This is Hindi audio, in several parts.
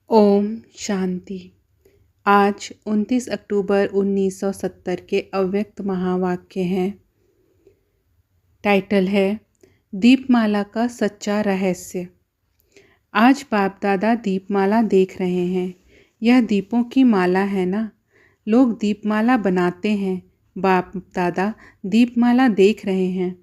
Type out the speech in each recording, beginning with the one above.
ओम शांति। आज 29 अक्टूबर 1970 के अव्यक्त महावाक्य हैं। टाइटल है दीपमाला का सच्चा रहस्य। आज बाप दादा दीपमाला देख रहे हैं। यह दीपों की माला है ना। लोग दीपमाला बनाते हैं। बाप दादा दीपमाला देख रहे हैं।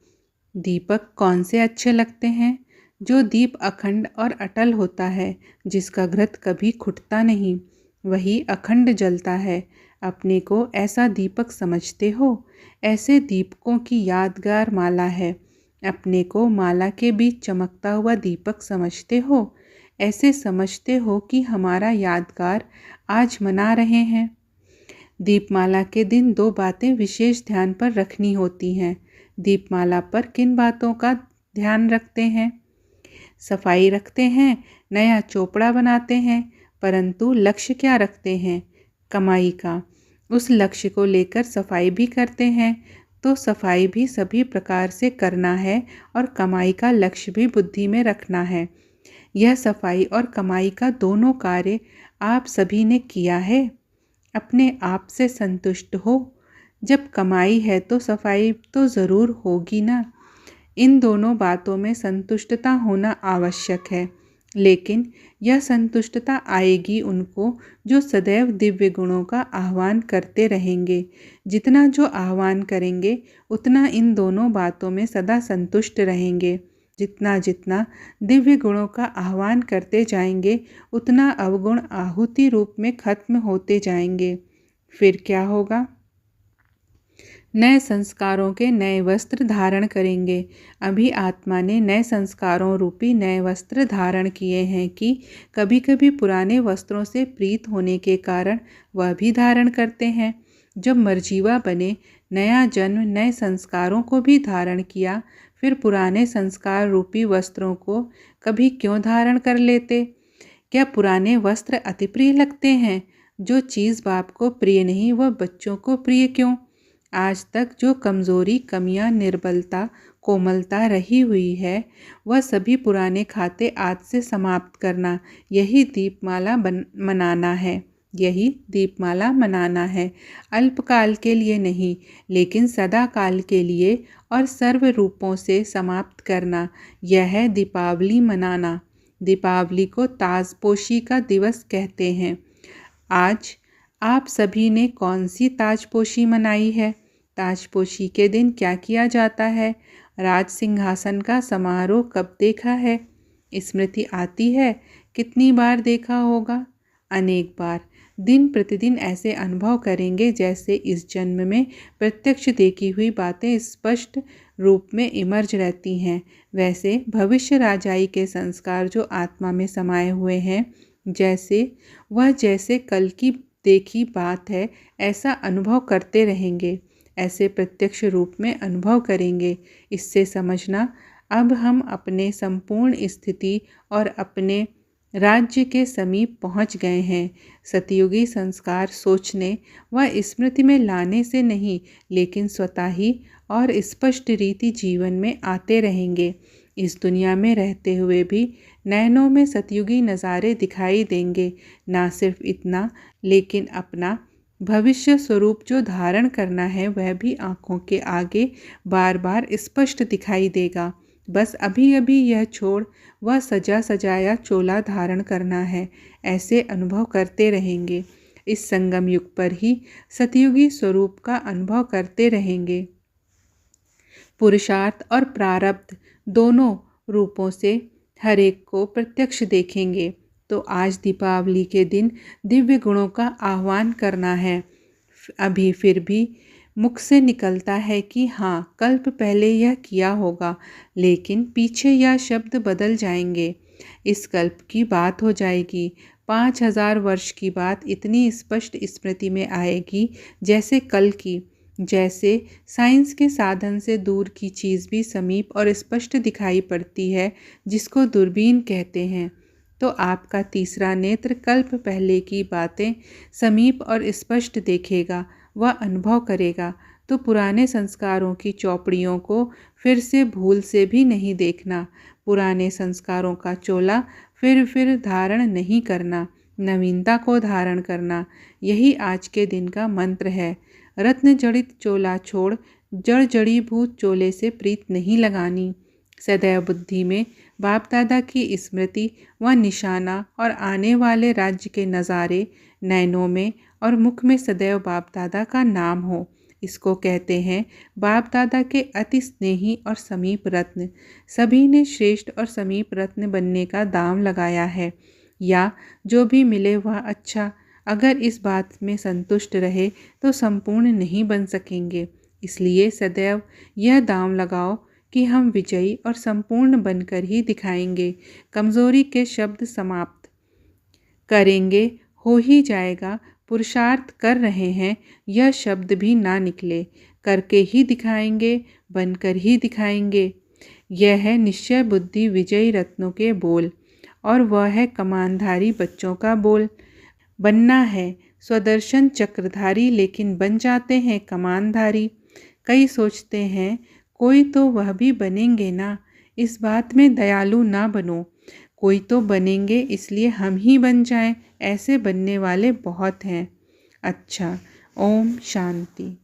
दीपक कौन से अच्छे लगते हैं? जो दीप अखंड और अटल होता है, जिसका घृत कभी खुटता नहीं, वही अखंड जलता है। अपने को ऐसा दीपक समझते हो? ऐसे दीपकों की यादगार माला है। अपने को माला के बीच चमकता हुआ दीपक समझते हो? ऐसे समझते हो कि हमारा यादगार आज मना रहे हैं। दीपमाला के दिन दो बातें विशेष ध्यान पर रखनी होती हैं। दीपमाला पर किन बातों का ध्यान रखते हैं? सफाई रखते हैं, नया चोपड़ा बनाते हैं, परंतु लक्ष्य क्या रखते हैं? कमाई का। उस लक्ष्य को लेकर सफाई भी करते हैं, तो सफाई भी सभी प्रकार से करना है और कमाई का लक्ष्य भी बुद्धि में रखना है। यह सफाई और कमाई का दोनों कार्य आप सभी ने किया है। अपने आप से संतुष्ट हो। जब कमाई है तो सफाई तो ज़रूर होगी ना। इन दोनों बातों में संतुष्टता होना आवश्यक है, लेकिन यह संतुष्टता आएगी उनको जो सदैव दिव्य गुणों का आह्वान करते रहेंगे। जितना जो आह्वान करेंगे उतना इन दोनों बातों में सदा संतुष्ट रहेंगे। जितना जितना दिव्य गुणों का आह्वान करते जाएंगे, उतना अवगुण आहुति रूप में खत्म होते जाएंगे। फिर क्या होगा? नए संस्कारों के नए वस्त्र धारण करेंगे। अभी आत्मा ने नए संस्कारों रूपी नए वस्त्र धारण किए हैं कि कभी कभी पुराने वस्त्रों से प्रीत होने के कारण वह भी धारण करते हैं। जब मर्जीवा बने, नया जन्म नए संस्कारों को भी धारण किया, फिर पुराने संस्कार रूपी वस्त्रों को कभी क्यों धारण कर लेते? क्या पुराने वस्त्र अति प्रिय लगते हैं? जो चीज़ बाप को प्रिय नहीं, वह बच्चों को प्रिय क्यों? आज तक जो कमज़ोरी, कमियां, निर्बलता, कोमलता रही हुई है, वह सभी पुराने खाते आज से समाप्त करना, यही दीपमाला मनाना है। यही दीपमाला मनाना है। अल्पकाल के लिए नहीं, लेकिन सदा काल के लिए और सर्व रूपों से समाप्त करना, यह है दीपावली मनाना। दीपावली को ताजपोशी का दिवस कहते हैं। आज आप सभी ने कौन सी ताजपोशी मनाई है? ताजपोशी के दिन क्या किया जाता है? राज सिंहासन का समारोह कब देखा है? स्मृति आती है? कितनी बार देखा होगा? अनेक बार। दिन प्रतिदिन ऐसे अनुभव करेंगे जैसे इस जन्म में प्रत्यक्ष देखी हुई बातें स्पष्ट रूप में इमर्ज रहती हैं। वैसे भविष्य राजाई के संस्कार जो आत्मा में समाये हुए हैं, जैसे कल की देखी बात है, ऐसा अनुभव करते रहेंगे। ऐसे प्रत्यक्ष रूप में अनुभव करेंगे। इससे समझना, अब हम अपने संपूर्ण स्थिति और अपने राज्य के समीप पहुंच गए हैं। सतयुगी संस्कार सोचने व स्मृति में लाने से नहीं, लेकिन स्वतः ही और स्पष्ट रीति जीवन में आते रहेंगे। इस दुनिया में रहते हुए भी नैनों में सतयुगी नज़ारे दिखाई देंगे। ना सिर्फ इतना, लेकिन अपना भविष्य स्वरूप जो धारण करना है, वह भी आँखों के आगे बार बार स्पष्ट दिखाई देगा। बस अभी अभी यह छोड़ वह सजा सजाया चोला धारण करना है। ऐसे अनुभव करते रहेंगे। इस संगम युग पर ही सतयुगी स्वरूप का अनुभव करते रहेंगे। पुरुषार्थ और प्रारब्ध दोनों रूपों से हर एक को प्रत्यक्ष देखेंगे। तो आज दीपावली के दिन दिव्य गुणों का आह्वान करना है। अभी फिर भी मुख से निकलता है कि हाँ, कल्प पहले यह किया होगा, लेकिन पीछे यह शब्द बदल जाएंगे। इस कल्प की बात हो जाएगी। 5000 वर्ष की बात इतनी स्पष्ट स्मृति में आएगी जैसे कल की। जैसे साइंस के साधन से दूर की चीज़ भी समीप और स्पष्ट दिखाई पड़ती है, जिसको दूरबीन कहते हैं। तो आपका तीसरा नेत्र कल्प पहले की बातें समीप और स्पष्ट देखेगा, वह अनुभव करेगा। तो पुराने संस्कारों की चौपड़ियों को फिर से भूल से भी नहीं देखना। पुराने संस्कारों का चोला फिर धारण नहीं करना। नवीनता को धारण करना, यही आज के दिन का मंत्र है। रत्न जड़ित चोला छोड़ जड़ जड़ीभूत चोले से प्रीत नहीं लगानी। सदैव बुद्धि में बाप दादा की स्मृति व निशाना और आने वाले राज्य के नज़ारे नैनों में और मुख में सदैव बाप दादा का नाम हो। इसको कहते हैं बाप दादा के अति स्नेही और समीप रत्न। सभी ने श्रेष्ठ और समीप रत्न बनने का दांव लगाया है, या जो भी मिले वह अच्छा। अगर इस बात में संतुष्ट रहे तो संपूर्ण नहीं बन सकेंगे। इसलिए सदैव यह दांव लगाओ कि हम विजयी और संपूर्ण बनकर ही दिखाएंगे। कमज़ोरी के शब्द समाप्त करेंगे, हो ही जाएगा। पुरुषार्थ कर रहे हैं, यह शब्द भी ना निकले। करके ही दिखाएंगे, बनकर ही दिखाएंगे। यह है निश्चय बुद्धि विजयी रत्नों के बोल, और वह है कमानधारी बच्चों का बोल। बनना है स्वदर्शन चक्रधारी, लेकिन बन जाते हैं कमानधारी। कई सोचते हैं कोई तो वह भी बनेंगे ना। इस बात में दयालु ना बनो। कोई तो बनेंगे, इसलिए हम ही बन जाएं। ऐसे बनने वाले बहुत हैं। अच्छा, ओम शांति।